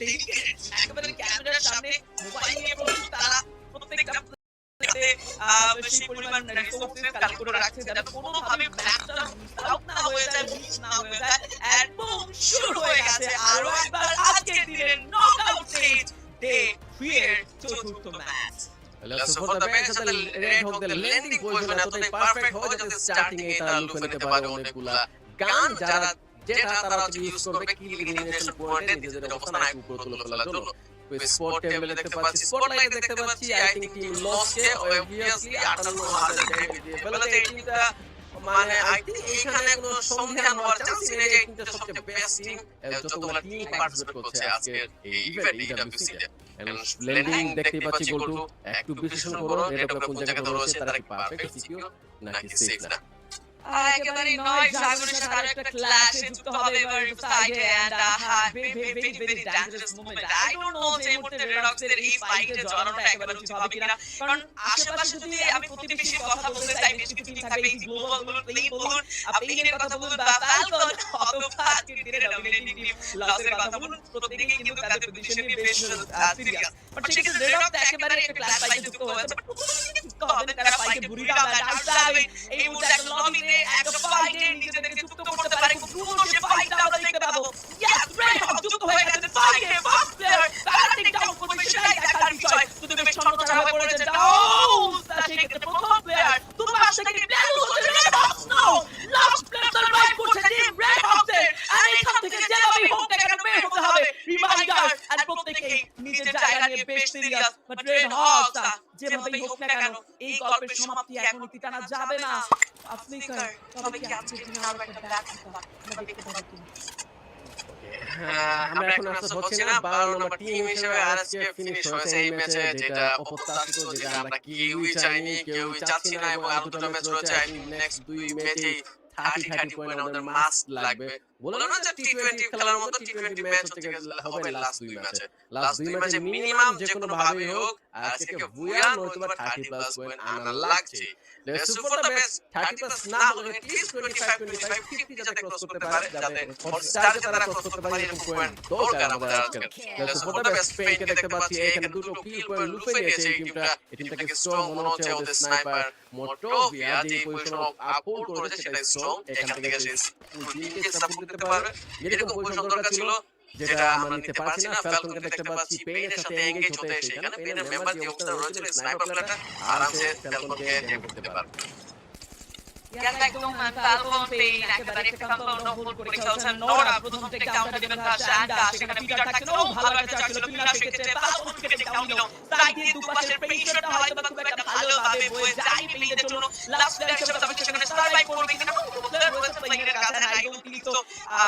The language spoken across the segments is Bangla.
ডেডিকেটেড একেবারে ক্যামেরার সামনে মোবাইল নিয়ে প্রস্তুত তারা প্রত্যেকটা সেই পরিমাণ রিসোর্সেস কালেক্ট করে রাখছে যাতে কোনোভাবে ম্যাচটা মিস আউট না হয়ে যায়, মিস না হয়ে যায়। এন্ড বুম শুরু হয়ে গেছে আরো একবার আজকের দিনের নকআউট স্টেজ ডে 3 এর চতুর্থ match. Let's support the match যাতে রেড হোক the landing position এতটাই পারফেক্ট হয় যাতে স্টার্টিং এ তারা লুফে নিতে পারে অনেকগুলা গান যারা যেটা তারা ইউজ করবে কিল এলিমিনেশন পয়েন্টে নিজেদের অবস্থান আরেকটু উপরে তুলে ফেলার জন্য। স্পট টেবিলে দেখতে পাচ্ছি, স্পটলাইটে দেখতে পাচ্ছি আই থিংক টিম লসকে অবভিয়াসলি 58,000 ড্যামেজ দিয়ে ফেলেছে এই টিমটা। মানে আই থিংক এখানে কোনো সন্দেহ হওয়ার চান্স নেই যে টিমটা সবচেয়ে বেস্ট টিম যতগুলো টিম পার্টিসিপেট করছে আজকে এই ইভেন্ট ইডব্লিউসি তে। ল্যান্ডিং দেখতে পাচ্ছি গোলটু একটু বিশ্লেষণ করো এটা কোন জায়গায় রয়েছে, তারা কি পারফেক্ট সিকিউর নাকি সেফ না। একেবারে নয় ড্রাগনের সাথে একটা ক্ল্যাশে যুক্ত হবে এবার সাইডে and very dangerous moment. I don't know যে মুহূর্তে রেডক্সের এই ফাইটে জড়ানোটা একেবারে উচিত হবে কিনা, কারণ আশেপাশে যদি আমি প্রতিবেশীর কথা বলতে চাই বেশ কিছু টিম থাকবে, এই গ্লোবাল বলুন, প্লেইন বলুন, প্লেইনের কথা বলুন বা ফ্যালকন অথবা আজকের দিনে ডমিনেটিং টিম লসের কথা বলুন, প্রত্যেকেই কিন্তু তাদের পজিশন নিয়ে বেশ সিরিয়াস। বাট সেক্ষেত্রে রেডক্স একেবারে একটা ক্লাস ফাইটে যুক্ত হয়েছে, বাট যুক্ত হবে তারা ফাইটে বুড়িটা আউটসাইড এই মুহূর্তে একটা লবিতে একটা ফাইটে নিজেদেরকে যুক্ত করতে পারে, খুব দ্রুত সে ফাইটটা আমরা দেখতে পাবো। ইয়েস, রেড হক যুক্ত হয়ে গেছে ফাইটে, ফার্স্ট প্লেয়ার ব্যাটিং ডাউন করবে সেটাই দেখার বিষয়। শুধু বেশ ছন্নছাড়া হয়ে পড়েছে ডাউস, সেই ক্ষেত্রে প্রথম প্লেয়ার দুপাশ থেকে প্লেয়ার হচ্ছে রেড হক। নো, লাস্ট প্লেয়ার সার্ভাইভ করছে টিম রেড হকসের, আর এখান থেকে যেভাবেই হোক না কেন বের হতে হবে। রিমাইন্ডার আর প্রত্যেকেই নিজের জায়গা নিয়ে বেশ সিরিয়াস, বাট রেড হকস যেভাবেই হোক না কেন এই গল্পের সমাপ্তি এখন টানা যাবে না। আফ্রিকার তবে কি আজকের দিনে আরো একটা ব্যাক আমরা দেখতে পাবো কি? আমরা এখন আসলে হচ্ছে না 12 নম্বর টিম হিসেবে আজকে ফিনিশ হয়েছে এই ম্যাচে, যেটা অপ্রত্যাশিত, যেটা আমরা কেউই চাইনি, কেউই চাচ্ছি না। এবং আর দুটো ম্যাচ রয়েছে, আই থিংক নেক্সট দুই ম্যাচেই 30 পয়েন্ট আমাদের মাস্ট লাগবে। বললাম না যে টি20 খেলার মতো টি20 ম্যাচ হচ্ছে হবে লাস্ট দুই ম্যাচে। লাস্ট দুই ম্যাচে মিনিমাম যে কোনো ভাবে হোক আজকে বুয়া নয়তোবা 30+ পয়েন্ট আনা লাগছে। লেটস সু ফর দ্য বেস্ট 30+ না হলে at least 25 50 যাতে ক্রস করতে পারে, যাতে হটস্টারে তারা ক্রস করতে পারে এরকম পয়েন্ট দরকার আমাদের আজকে। লেটস সু ফর দ্য বেস্ট পেইনকে দেখতে পাচ্ছি এখানে দুটো কিল পয়েন্ট লুফে নিয়েছে এই টিমটা। এই টিমটাকে স্ট্রং মনে হচ্ছে, ওদের স্নাইপার মোটোভিয়া যে পজিশন আপহোল্ড করেছে সেটা স্ট্রং, এখান থেকে সে টিমকে সাপোর্ট দিতে পারবে। এরকম পজিশন দরকার ছিল যেটা আমরা নিতে পারছি না। ফ্যালকনকে দেখতে পাচ্ছি পেইনের সাথে এঙ্গেজ হতে, সেখানে পেইনের মেম্বার যে অবস্থা রয়েছে স্নাইপার প্লেয়ারটা আরামসে ফ্যালকনকে ড্যামেজ করতে পারবে। একদম ফ্যালকন পেইন একেবারে একটা কম্পাউন্ড হোল্ড করে খেলছেন নোরা। প্রথম টেক ডাউনটা দিবেন শান্ডা, সেখানে পিটার থাকছেন। ও ভালো একটা চাল ছিল পিটার, সেক্ষেত্রে ফ্যালকন টেক ডাউন নিল। সাইড দিয়ে দুপাশের প্রেসারটা হয়তো খুব একটা ভালোভাবে বয়ে যায় পেইনের জন্য। লাস্ট প্লেয়ার হিসেবে তবে সেখানে সার্ভাইভ করবে কিনা প্লেয়ার রয়েছে পেইনের কাছে। আই ডোন্ট থিংক সো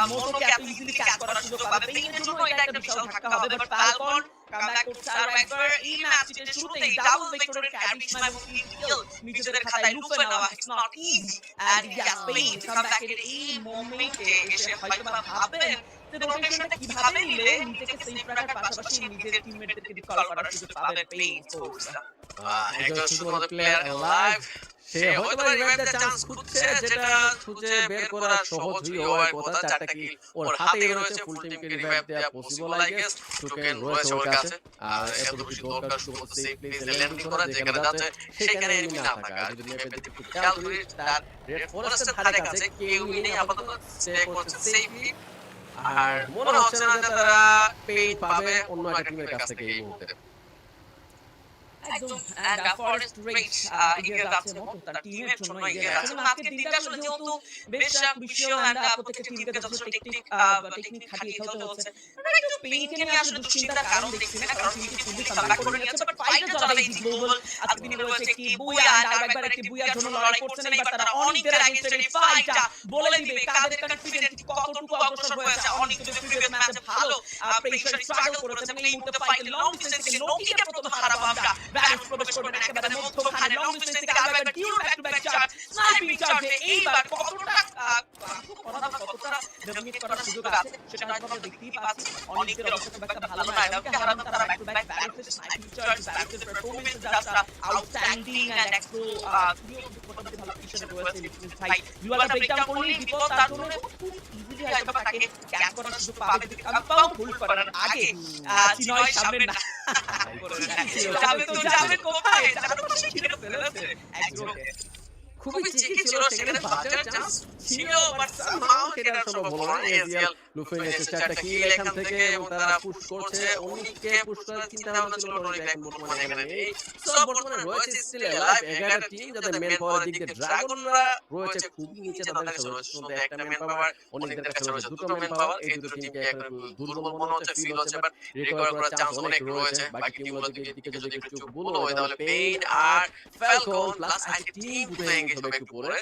মোটোকে এত ইজিলি ক্যাচ করার সুযোগ পাবে পেইনের জন্য। এটা একটা বিশাল ধাক্কা হবে, বাট ফ্যালকন কামব্যাক করছে আরো একবার এই ম্যাচটিতে। শুরুতেই ডাবল ভিক্টরির ক্যারিশমা এবং কিল নিজেদের খাতায় লুফে নেওয়া it's not easy. And yes, Spain to come back in এই মোমেন্টে এসে হয়তো ভাববেন যে রোটেশনটা কিভাবে নিলে নিজেকে সেফ রাখার পাশাপাশি নিজের টিমমেটদেরকে রিকল করার সুযোগ পাবেন পেইন ফোর্সটা। একজন শুধুমাত্র প্লেয়ার লাইভ, সে হয়তো রিভাইভের চান্স খুঁজছে, যেটা খুঁজে বের করা সহজ হওয়ার কথা। চারটা কিল ওর হাতেই রয়েছে, ফুল টিমকে রিভাইভ দেওয়া পসিবল আই গেস। টোকেন রয়েছে ওর কাছে, আর এতটুকু দরকার শুধু সেফ প্লেসে ল্যান্ডিং করা, যেখানে যাচ্ছে সেখানে এনিমি না থাকা। আর যদি ম্যাপে একটু খেয়াল করি তার রেড ফরেস্টের ধারে কাছে কেউই নেই আপাতত, সে করছে সেফলি। আর মনে হচ্ছে না যে তারা পেইড পাবে অন্য একটা টিমের কাছ থেকে এই মুহূর্তে। একদম এন্ড ফরেস্ট রেট এগিয়ে যাচ্ছে মতো তার টিমের জন্য এগিয়ে যাচ্ছে। আজকে দিনটা আসলে যেহেতু বেশ বিষয় এন্ড প্রত্যেকটা টিমকে যথেষ্ট টেকনিক খাটিয়ে খেলতে হচ্ছে। আমরা একটু পেইনকে নিয়ে আসলে দুশ্চিন্তার কারণ দেখছি না, কারণ টিমকে খুবই কামব্যাক করে নিয়েছে। বাট ফাইটার চলে এই গ্লোবাল আজকে দিনে রয়েছে একটি বুয়া এন্ড আরেকবার একটি বুয়ার জন্য লড়াই করছেন। এবার তারা অনেকদের এগেইনস্ট এই ফাইটটা বলে দিবে কাদের কনফিডেন্স কতটুকু অগ্রসর হয়েছে। অনেক কিছু প্রিভিয়াস ম্যাচে ভালো প্রেসার স্ট্রাগল করেছে এবং এই মুহূর্তে ফাইটে লং ডিসটেন্স থেকে নোকিকে প্রথম হারাবো আমরা। ব্যাটস প্রবেশ করবেন একেবারে মধ্যখানে লং ডিসটেন্স থেকে আরো একবার ডিউ back to back charge sniping চার্জে এইবার কতটা ডমিনেট করার সুযোগ আছে সেটা হয়তো আমরা দেখতেই পাচ্ছি অনেকের অবস্থা খুব একটা ভালো নয় এমনকি হারানো তারা ব্যাক টু ব্যাক ব্যারেজের স্নাইপিং চার্জ ব্যারেজের পারফরম্যান্স জাস্ট আউটস্ট্যান্ডিং এন্ড এক্সপ্লো মোটামুটি ভালো পজিশনে রয়েছে লিটমিস ভাই দুয়ালটা ব্রেকডাউন করলেই বিপদ তার জন্য খুব ইজিলি হয়তো তাকে ক্যাচ করার সুযোগ পাবে যদি কম্পাউন্ড হোল্ড করার আগে চিনয় সামনে না যাবে কোথায় চারপাশে ঘিরে ফেলেছে একজনকে খুবই চিকি ছিল সেখানে বাঁচার চান্স ছিল বাট সামহাও সেটা সম্ভব হলো না এজিএল লুফে নিয়েছে চারটা কিল এখান থেকে এবং তারা পুশ করছে অনেককে পুশ করার চিন্তা ভাবনা ছিল অনেক এখন বর্তমানে এখানে নেই সব বর্তমানে রয়েছে স্টিল লাইভ 11টা টিম যাদের মেন পাওয়ার দিক দিয়ে ড্রাগনরা রয়েছে খুবই নিচে তাদের সর্বোচ্চ একটা মেন পাওয়ার অনেকদের কাছে রয়েছে দুটো মেন পাওয়ার এই দুটো টিমকে এখন একটু দুর্বল মনে হচ্ছে ফিল হচ্ছে বাট রিকভার করার চান্স অনেক রয়েছে বাকি টিমগুলোর দিকে যদি একটু বলো তাহলে পেইন আর ফ্যালকন প্লাস আইটি টিম দুটো এঙ্গেজ হবে একটু পরে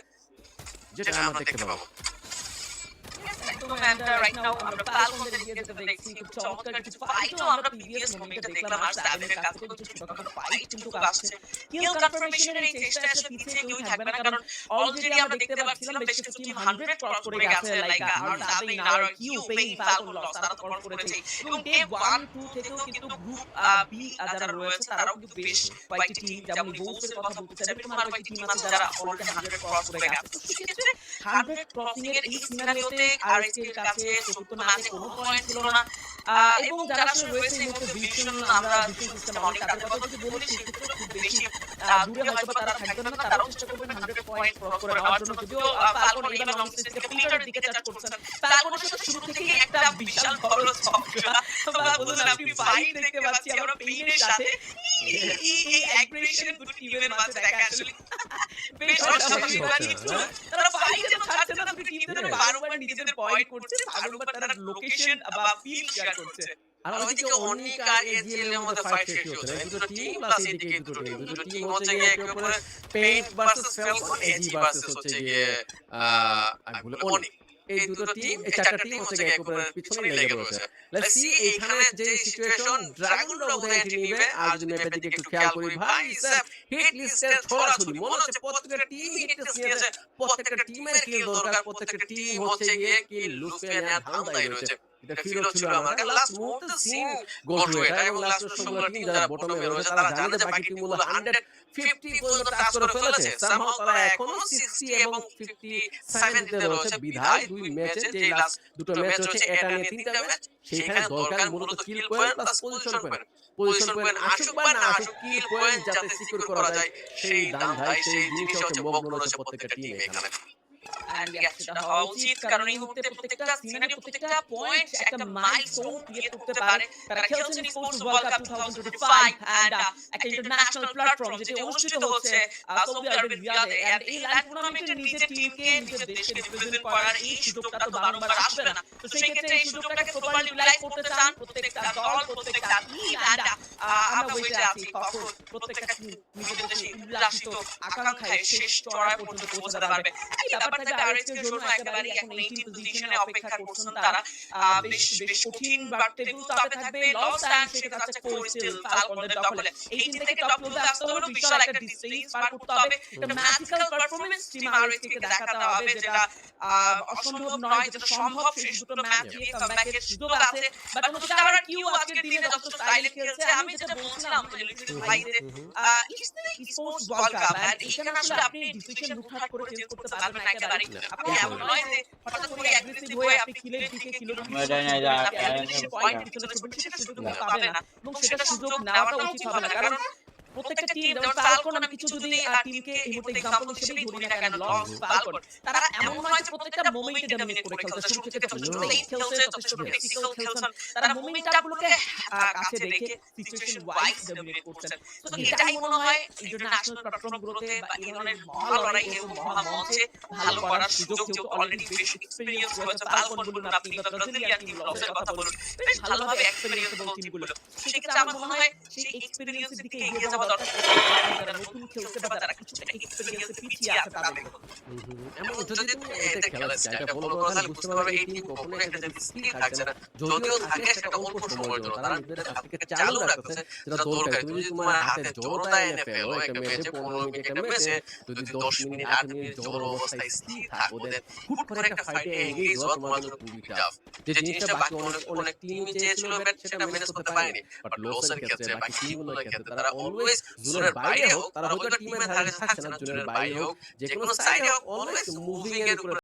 যেটা আমরা দেখতে পাবো and right now আমরা ফালকনদের এগিয়ে যেতে দেখছি খুব চমৎকার কিছু ফাইটও আমরা প্রিভিয়াস মোমেন্টে দেখলাম আর সাবেনের কাছ থেকে কিছু ছোটখাটো ফাইট কিন্তু আসছে কিল কনফার্মেশনের এই চেষ্টা আসলে পিছিয়ে কেউ থাকবে না কারণ অলরেডি আমরা দেখতে পাচ্ছিলাম বেশ কিছু টিম 100 ক্রস করে গেছে লাইক আর সাবেন আর কিউ পেইন ফালকন লস তারা তো ক্রস করেছে এবং ডে 1 2 থেকেও কিন্তু গ্রুপ বি যারা রয়েছে তারাও কিন্তু বেশ কয়েকটি টিম যেমন বোলসের কথা বলতে চাই এরকম আরো কয়েকটি টিম আছে যারা অলরেডি 100 ক্রস করে গেছে তো সেক্ষেত্রে 100 ক্রসিং এর এই সিনারিওতে আর এর কাছে চতুর্থ ম্যাচে কোনো পয়েন্ট ছিল না এবং যারা আসলে রয়েছে এই মুহূর্তে ভিশন আমরা ভিশন সিস্টেম অনেক তাদের কথা যদি বলি সেক্ষেত্রে খুব বেশি দূরে হয়তো তারা থাকবেন না তারাও চেষ্টা করবেন 100 পয়েন্ট ক্রস করে নেওয়ার জন্য যদিও ফালকন এবার লং স্টেজ থেকে প্লেটারের দিকে চার্জ করছেন ফালকনের সাথে শুরু থেকেই একটা বিশাল বড় ঝগড়া বা বলুন আপনি ফাইট দেখতে পাচ্ছি আমরা পেইনের সাথে এই অ্যাগ্রেশন দুটো টিমের মাঝে দেখা আসলে বেশ অস্বাভাবিক তারা ফাইট যেন ছাড়ছে না দুটো টিম যেন বারবার নিজেদের পয়েন্ট করছে বারবার তারা লোকেশন বা ফিল্ড শেয়ার করছে আর ওইদিকে অনেক আর এজিএল এর মধ্যে ফাইট শেষ হচ্ছে দুটো টিম প্লাস এদিকে দুটো টিম হচ্ছে গিয়ে একে অপরের paint versus falcon AG versus হচ্ছে গিয়ে অনেক এই দুটো টিম এই চারটা টিম হচ্ছে গিয়ে একে অপরের পিছনে লেগে রয়েছে লেটস সি এইখানে যে সিচুয়েশন ড্রাগনরা ওদের এন্ট্রি নেবে আর যদি ম্যাপের দিকে একটু খেয়াল করি ভাই স্যার হিট লিস্টের ছড়াছড়ি মনে হচ্ছে প্রত্যেকটা টিম হিট লিস্ট নিয়েছে প্রত্যেকটা টিমের কিল দরকার প্রত্যেকটা টিম হচ্ছে গিয়ে কিল লুফে নেওয়ার ধান্দায় রয়েছে এটা ফিল হচ্ছিল আমার লাস্ট মুহূর্তে সিন গোল টু এটা এবং লাস্ট সবগুলো টিম যারা বটমে রয়েছে তারা জানে যে বাকি টিমগুলো 150 পর্যন্ত টাচ করে ফেলেছে সামহাও তারা এখনো 60 এবং 57 তে রয়েছে বিধায় দুই ম্যাচে যে লাস্ট দুটো ম্যাচ হচ্ছে এটা নিয়ে তিনটা ম্যাচ সেইখানে দরকার মূলত কিল পয়েন্ট প্লাস পজিশন পয়েন্ট আসুক বা না আসুক কিল পয়েন্ট যাতে সিকিউর করা যায় সেই ধান্দায় সেই জিনিস হচ্ছে মগ্ন রয়েছে প্রত্যেকটা টিম এখানে and yes এটা হওয়া উচিত কারণ এই মুহূর্তে প্রত্যেকটা সিনারি প্রত্যেকটা পয়েন্ট একটা মাইলস্টোন ক্রিয়েট করতে পারে তারা খেলছেন স্পোর্টস ওয়ার্ল্ড কাপ 2025 and একটা ইন্টারন্যাশনাল প্ল্যাটফর্ম যেটা অনুষ্ঠিত হচ্ছে সৌদি আরবের রিয়াদে and এই লাইভ টুর্নামেন্টে নিজের টিমকে নিজের দেশকে রিপ্রেজেন্ট করার এই সুযোগটা তো বারবার আসবে না তো সেই ক্ষেত্রে এই সুযোগটাকে প্রপারলি ইউটিলাইজ করতে চান প্রত্যেকটা দল প্রত্যেকটা টিম and আমরা ওইটা আছি কখন প্রত্যেকটা টিম নিজেদের দেশে উল্লাসিত আকাঙ্ক্ষায় শেষ চড়াই পর্যন্ত পৌঁছাতে পারবে এই ব্যাপারটা আরএসকে এর জন্য একেবারে এখন 18 পজিশনে অপেক্ষা করছেন তারা বেশ কঠিন বাট টেবিল টপে থাকবে লস এন্ড সেটা যাচ্ছে কোর স্টিল ফালকনদের দখলে 18 থেকে টপ ক্লোজে আসতে হলে বিশাল একটা ডিস্টেন্স পার করতে হবে একটা ম্যাজিক্যাল পারফরম্যান্স টিম আরএসকে কে দেখাতে হবে যেটা অসম্ভব নয় যেটা সম্ভব সেই দুটো ম্যাচ দিয়ে কামব্যাকের সুযোগ আছে বাট অনুষ্কা আর কিউ আজকের দিনে যত স্টাইলে খেলছে আমি যেটা বলছিলাম ইলেকট্রিক ভাইতে স্পোর্টস ওয়ার্ল্ড কাপ এন্ড এখানে আসলে আপনি ডিসিশন হুটহাট করে চেঞ্জ করতে পারবেন না একেবারে আপনি এমন নয় যে হঠাৎ করে অ্যাগ্রেসিভ হয়ে আপনি কিলের দিকে কিলো পয়েন্ট পিছনে ছুটবেন সেটা সুযোগ পাবে না এবং সেটা সুযোগ নেওয়াটা উচিত হবে না কারণ প্রত্যেকটা টিম যেমন ফালকন আমি কিছু যদি টিমকে এই মুহূর্তে এক্সাম্পল হিসেবেই ধরি না কেন লস ফালকন তারা এমন নয় যে প্রত্যেকটা মোমেন্টে ডমিনেট করে খেলছে শুরু থেকে যথেষ্ট লেট খেলছে যথেষ্ট টেকনিক্যাল খেলছেন তারা মোমেন্টামগুলোকে কাছে রেখে সিচুয়েশন ওয়াইজ ডমিনেট করছেন তো এটাই মনে হয় ইন্টারন্যাশনাল প্ল্যাটফর্মগুলোতে বা এই ধরনের মহা লড়াই এরকম মহা মঞ্চে ভালো করার সুযোগ যেহেতু অলরেডি বেশ এক্সপেরিয়েন্স রয়েছে ফালকন বলুন আপনি বা ব্রাজিলিয়ান টিম লসের কথা বলুন বেশ ভালোভাবে এক্সপেরিয়েন্সেবল টিমগুলো সেক্ষেত্রে আমার মনে হয় সেই এক্সপেরিয়েন্সের দিকে এগিয়ে যাওয়া হওয়া দরকার যারা নতুন খেলছে বা যারা কিছুটা এক্সপেরিয়েন্সে পিছিয়ে আছে তাদের জন্য। এবং যদি তুমি এটা খেলার স্টাইলটা ফলো করো তাহলে বুঝতে পারবে এই টিম কখনোই একটা যে স্কিল থাকছে না, যদিও থাকে সেটা অল্প সময়ের জন্য, তারা নিজেদের কাছ থেকে চালু রাখতেছে যেটা দরকার। তুমি যদি তোমার হাতে জড়তা এনে ফেলো একটা ম্যাচে, 15 মিনিট একটা ম্যাচে যদি 10 মিনিট 8 মিনিট জড় অবস্থায় স্থির থাকো, দেন হুট করে একটা ফাইটে এঙ্গেজ হওয়া তোমার জন্য খুবই টাফ। যে জিনিসটা বাকি অনেক টিমই চেয়েছিল বাট সেটা ম্যানেজ করতে পারেনি। বাট লসের ক্ষেত্রে বাকি টিমগুলোর ক্ষেত্রে তারা অলওয়েজ জোনের বাইরে হোক, তারা হয়তো টিমের ধারে থাকছে না, জোনের বাইরে হোক, যে কোনো সাইডে হোক, অলওয়েজ মুভিং এর উপরে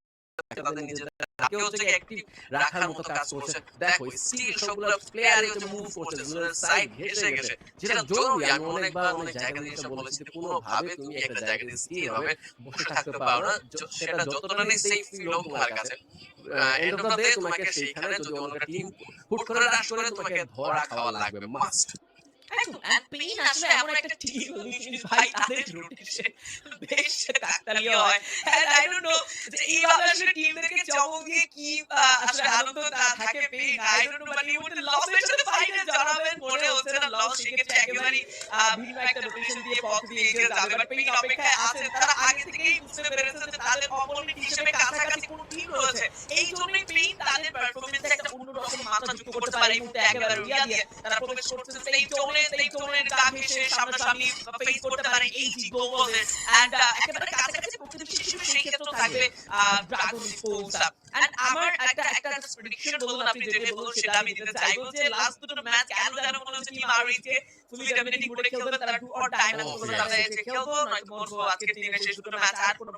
তাদের নিজেদেরকে হচ্ছে অ্যাক্টিভ রাখার মতো কাজ করছে। দেখো স্টিল সবগুলো প্লেয়ার হচ্ছে মুভ করছে জোনের সাইড ঘেসে ঘেসে, যেটা জরুরি। আমি অনেকবার অনেক জায়গায় জিনিসটা বলেছি যে কোনোভাবে তুমি একটা জায়গায় স্থির হবে বসে থাকতে পারো না, সেটা যতটা সেফ ফিল হোক তোমার কাছে, এন্ড অফ দ্য ডে তোমাকে সেইখানে যদি অন্য একটা টিম হুট করে রাশ করে তোমাকে ধরা খাওয়া লাগবে মাস্ট। একদম। এন্ড পেইন আসলে এমন একটা টিম ভাই, তাদের রোটেশন বেশ কাকতালীয় হয়। এন্ড আই ডোন্ট নো যে এইভাবে আসলে টিমদেরকে চমক দিয়ে কি আসলে আনন্দ থাকে pain, I don't know. But এই মুহূর্তে লসের সাথে ফাইটে জড়াবেন মনে হচ্ছে না লস সেক্ষেত্রে একেবারেই ভিন্ন একটা রোটেশন দিয়ে পথ দিয়ে এগিয়ে যাবে। বাট পেইন অপেক্ষায় আছেন, তারা আগে থেকেই বুঝতে পেরেছেন যে তাদের অপোনেন্ট হিসেবে কাছাকাছি কোন টিম রয়েছে। এই জন্যই পেইন তাদের পারফরম্যান্সে একটা অন্যরকম মাত্রা যুক্ত করতে পারে। এই মুহূর্তে একেবারে রিয়া দিয়ে তারা প্রবেশ করছে সেই জোনের গা ঘেঁষে সামনাসামনি ফেস করতে পারে এই জি গ্লোবালের। এন্ড একেবারে কাছাকাছি প্রতিবেশী হিসেবে সেই ক্ষেত্রেও থাকবে ড্রাগন ফোর্সা। এন্ড আমার একটা প্রেডিকশন বলুন, আপনি যেটা বলুন সেটা আমি দিতে চাইবো যে লাস্ট দুটো ম্যাচ কেন যেন মনে হচ্ছে টিম আরইকে ফুলি ডমিনেটিং করে খেলবে, তারা ডু অর ডাই ম্যাচ করে তারা এসে খেলবো, নয়তো বলবো আজকের দিনের শেষ দুটো ম্যাচ আর কোনো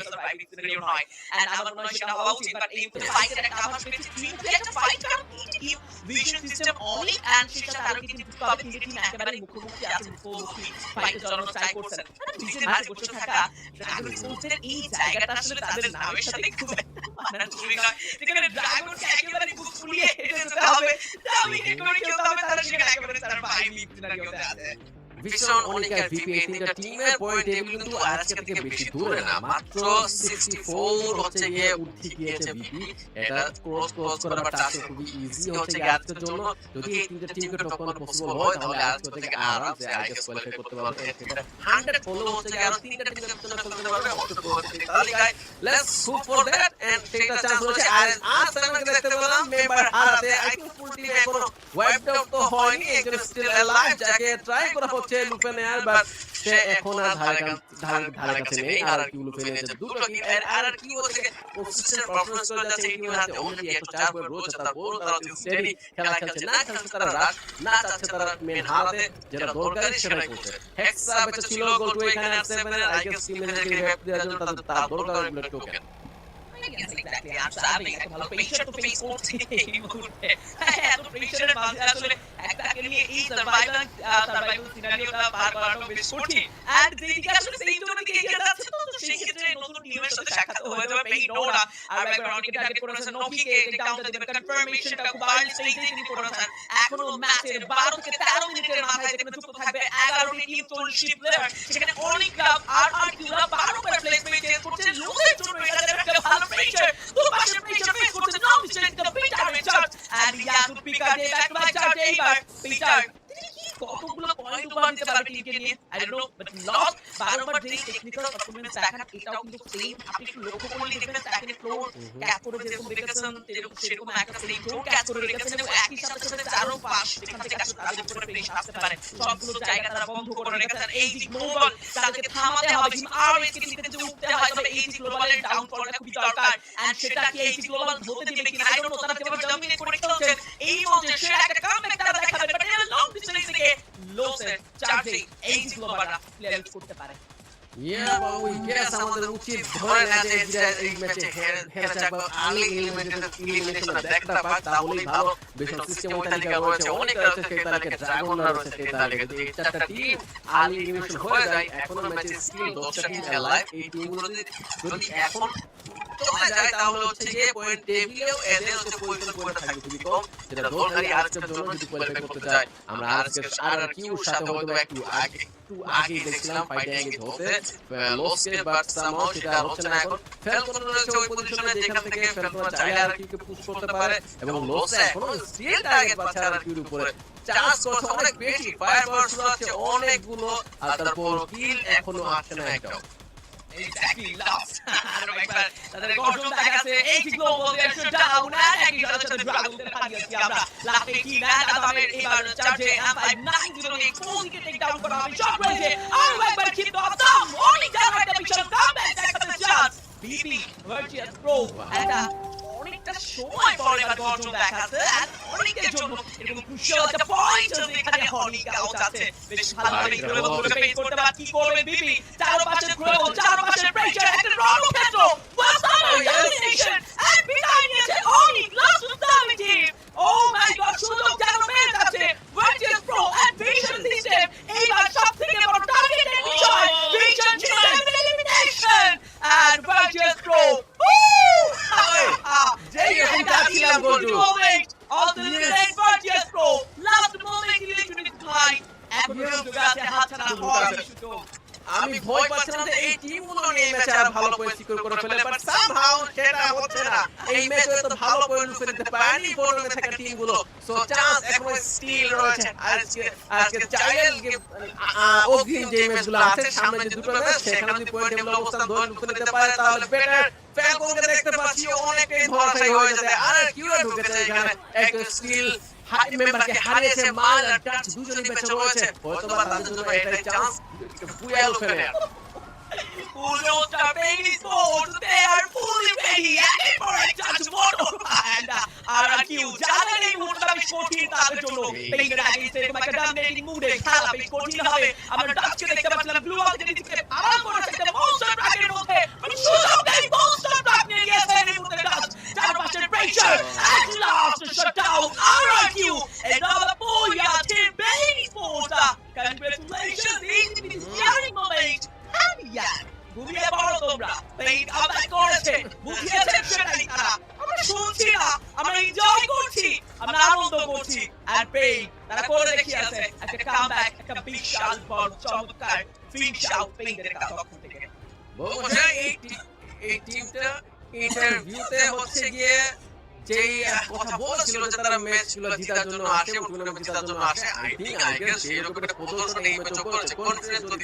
সারভাইভিং সিনারিও নয়। এন্ড আমার মনে হয় সেটা হওয়া উচিত। বাট এই ফাইটের একটা আভাস পেয়েছি, টিম একটা ফাইট কারণ team Vision system only and সেটা আরো কিছু দিতে হবে। তিনটে টিম একেবারে মুখোমুখি আছে, মুখোমুখি ফাইটে জড়ানোর ট্রাই করছেন। নিচে ম্যাচে বসে থাকা ড্রাগন ফোর্সের এই জায়গাটা আসলে তাদের নামের সাথে খুব একটা মানানসই নয়, যেখানে ড্রাগনকে একেবারে বুক ফুলিয়ে হেঁটে যেতে হবে, ডমিনেট করে খেলতে হবে, তারা সেখানে একেবারে তার ফাইভ সিনারিওতে আছে। ভীষণ অনেক ভিপি এই তিনটা টিমের পয়েন্ট টেবিল কিন্তু আজকে থেকে বেশি দূরে না, মাত্র 64 হচ্ছে গিয়ে উঠে গিয়েছে ভিপি। এটা ক্রস করার টাস্ক খুবই ইজি হচ্ছে গিয়ে আজকের জন্য। যদি এই তিনটা টিমকে টপ করা পসিবল হয় তাহলে আজকে থেকে আরামসে আইএস কোয়ালিফাই করতে পারবে। এটা 100 ফলো হচ্ছে গিয়ে আর তিনটা টিমের জন্য খেলতে পারবে অক্টোবর তালিকায়। Let's hope for that. And সেটা চান্স হচ্ছে আর সামনে দেখতে পেলাম মেম্বার হারাতে আই থিংক ফুল টিম এখনো ওয়াইপড আউট তো হয়নি, একজন স্টিল অ্যালাইভ যাকে ট্রাই করা হচ্ছে লুপে নেয়ার, বাট সে এখন আর ধারে কাছে নেই। আর কি লুপে নিয়েছে দুটো কিল, আর কি হচ্ছে কনসিস্টেন্ট পারফরম্যান্স করে যাচ্ছে এই টিমের হাতে। অলরেডি 104 পয়েন্ট রয়েছে, তারপর তারা স্টেডি খেলা খেলছে, না খেলছে তারা রাশ, না চাচ্ছে তারা মেন হারাতে, যেটা দরকারি সেটাই করছে। হেক্সা বেঁচে ছিল গোল টু এখানে আর 7 এর আই গেস টিম ম্যানেজারকে রিভাইভ দেওয়ার জন্য তার দরকার হলো token. Yes, exactly. I'm having একটা ভালো প্রেশার তো ফেস করছি এই মুহূর্তে। এত প্রেশারের মাঝে আসলে একটাকে নিয়ে এই সার্ভাইভাল সিনারিওটা পার করানো বেশ কঠিন। এন্ড যেদিকে আসলে সেই জন্য দিকে এগিয়ে যাচ্ছে, তো সেই ক্ষেত্রে নতুন টিমের সাথে সাক্ষাৎ হয়ে যাবে পেইন নোরা। আর একবার অনেকে টার্গেট করেছেন নকিকে, টেকডাউনটা দেবে, কনফার্মেশনটা খুব আর্লি স্টেজে তিনি করেছেন। এখনো ম্যাচের 12 থেকে 13 মিনিটের মাথায় যেখানে যুক্ত থাকবে 11টি টিম 40টি প্লেয়ার, সেখানে অনেক ক্লাব আর কিউরা 12 করে প্লেসমেন্ট চেঞ্জ করছে লুজের জন্য। এটা একটা ভালো প্রেশার, তো পাশে প্রেশার ফেস করছে knock straight the Peter charge and ইয়াসু পিকা they back to back charge এইবার পিটার কতগুলো পয়েন্ট উপহার দিতে পারবে টিমকে নিয়ে I don't know. But loss বারবার যে টেকনিক্যাল পারফরম্যান্স দেখান এটাও কিন্তু সেম। আপনি একটু লক্ষ্য করলে দেখবেন তাকে ফ্লোর ক্যাচ করে যেরকম রেখেছেন সেরকম একটা ফ্লোর ফ্লোর ক্যাচ করে রেখেছেন, এবং একই সাথে সাথে চারো পাশ যেখান থেকে আসলে তাদের উপরে প্রেশার আসতে পারে সবগুলো জায়গা তারা বন্ধ করে রেখেছেন। এই যে গ্লোবাল তাদেরকে থামাতে হবে, টিম আরএসকে জিততে যে উঠতে হয়, তবে এই যে গ্লোবালের ডাউনফলটা খুবই দরকার। এন্ড সেটা কি এই যে গ্লোবাল হতে দিবে কিনা আই ডোন্ট নো। তারা যেভাবে ডমিনেট করে খেলছেন এই মঞ্চে সেটা একটা কামব্যাক তারা দেখাবে, বাট এর লং ডিসটেন্স থেকে লোসের চার্জিং এই যে গ্লোবালরা প্লেয়ার ইউজ করতে পারে। উই গেস আমাদের উচিত ধরে না যে এই ম্যাচে হেরে যাবে আর্লি এলিমিনেশন দেখতে পাক, তাহলেই ভালো। বেশন সিস্টেম ওই তালিকা রয়েছে, অনেক রয়েছে সেই তালিকা, ড্রাগনরা রয়েছে সেই তালিকা। যদি এই চারটা টিম আর্লি এলিমিনেশন হয়ে যায়, এখনো ম্যাচে স্টিল 10টা টিম অ্যালাইভ। এই টিমগুলো যদি এখন চলে যায় তাহলে হচ্ছে গিয়ে পয়েন্ট টেবিলেও এদের হচ্ছে পয়েন্ট থাকবে খুবই কম, যেটা দোলধারী আরএসকের জন্য যদি কোয়ালিফাই করতে চায়। আমরা আরএসকে আর কিউর সাথে হয়তো একটু আগে দেখছিলাম ফাইটে এঙ্গেজ হতে লসকে, বাট সামহাউ সেটা আর হচ্ছে না এখন। ফ্যালকন রয়েছে ওই পজিশনে যেখান থেকে ফ্যালকন চাইলে আর কিউকে পুশ করতে পারে এবং লসে এখনো স্টিল টার্গেট পাচ্ছে আর কিউর উপরে, চান্স করছে অনেক বেশি, ফায়ার পাওয়ার শুরু হচ্ছে অনেকগুলো, আর তারপর কিল এখনো আসছে না একটাও। Exactly, lost. আরো একবার তাদের গর্জন দেখাচ্ছে। এই যে global they are shut down and একই সাথে সাথে ড্রাগনদের হারিয়েছি আমরা। লাস্টে কি ল্যান্ড আদামের এবার চার্জে M590 কে কোজিকে টেক ডাউন করা হবে শর্ট রেঞ্জে। আরো একবার কিপ দা দাম অনেক জায়গায় একটা বিশাল কামব্যাক দেখাতে চান্স। বিপি ভার্চুয়াস প্রো একটা অনেকটা সময় পরে এবার গর্জন দেখাচ্ছে and অনেকের জন্য এরকম ক্রুশিয়াল একটা পয়েন্ট যেখানে হনিক আউট আছে। বেশ ভালোভাবে গ্লোবালকে পেস করতে পারে। কি করবে বিপি? চারপাশে গ্লোবাল, চারপাশে প্রেসার, একটা রণক্ষেত্র। What's up elimination? And বিদায় নিয়েছে হনিক লাস্ট সামিটিভ। Oh my god, সুযোগ যেন পেয়ে যাচ্ছে virtuous pro and vision system. এইবার সবথেকে বড় টার্গেটের বিষয় vision system elimination and virtuous pro All the eliminate Virtus Pro. Last moment electronic fight. এখন সুযোগ আছে হাতছাড়া হওয়ার সুযোগ। আমি ভয় পাচ্ছিলাম যে এই টিমগুলো নিয়ে ম্যাচে আর ভালো পয়েন্ট সিকিউর করে ফেলে, বাট সামহাউ সেটা হচ্ছে না। এই ম্যাচে তো ভালো পয়েন্ট ফেলতে পারেনি বটমে থাকা টিমগুলো, সো চান্স এখনো স্টিল রয়েছে। আজকে চাইলে অগ্রিম যে ম্যাচগুলো আছে সামনে যে দুটো ম্যাচ সেখানে যদি পয়েন্ট টেবিল অবস্থান ধরে ফেলতে পারে তাহলে বেটার। ফ্যালকনকে দেখতে পাচ্ছি অনেকটাই ধরাশায়ী হয়ে যাচ্ছে, আর কিউরা ঢুকেছে এখানে একটা স্টিল হাই মেম্বারকে হারিয়েছে। মাল আর টাচ দুজনেই বেঁচে রয়েছে, হয়তো বা তাদের জন্য এটাই চান্স বুয়াল ফেলে। Unos are baby sports, they are fully ready and for a touch motor and RRQ জানেন এই মুহূর্তটা বেশ কঠিন তাদের জন্য। পেইনের আগে এরকম একটা ডমিনেটিং মুডে খেলা বেশ কঠিন হবে। আমরা ডাচকে দেখতে পাচ্ছিলাম ব্লু ওয়াল থেকে দিকে আরাম করেছে একটা মনস্টার ট্রাকের মধ্যে, মানে সুযোগ নেই মনস্টার ট্রাক নিয়ে গিয়েছে এই মুহূর্তে ডাচ। চারপাশের pressure at last shut down RRQ, another booyah team baby sports. Congratulations, this is the sharing moment. Yeah. ঘুমিয়ে পড়ো তোমরা, পেইন কামব্যাক করেছে, বুঝিয়েছেন সেটাই তারা। আমরা শুনছি না, আমরা এনজয় করছি, আমরা আনন্দ করছি। আর পেইন তারা করে দেখিয়েছে একটা কামব্যাক, একটা বিশাল বড় চমৎকার ফিনিশ আউট পেইনের কাছ থেকে। বলছে এই টিমটা ইন্টারভিউতে হচ্ছে গিয়ে যেই কথা বলেছিল যে তারা ম্যাচগুলো জেতার জন্য আসে, টুর্নামেন্ট জেতার জন্য আসে, আই থিংক সেই রকম একটা প্রদর্শন এই ম্যাচে করেছে। কনফিডেন্স যদি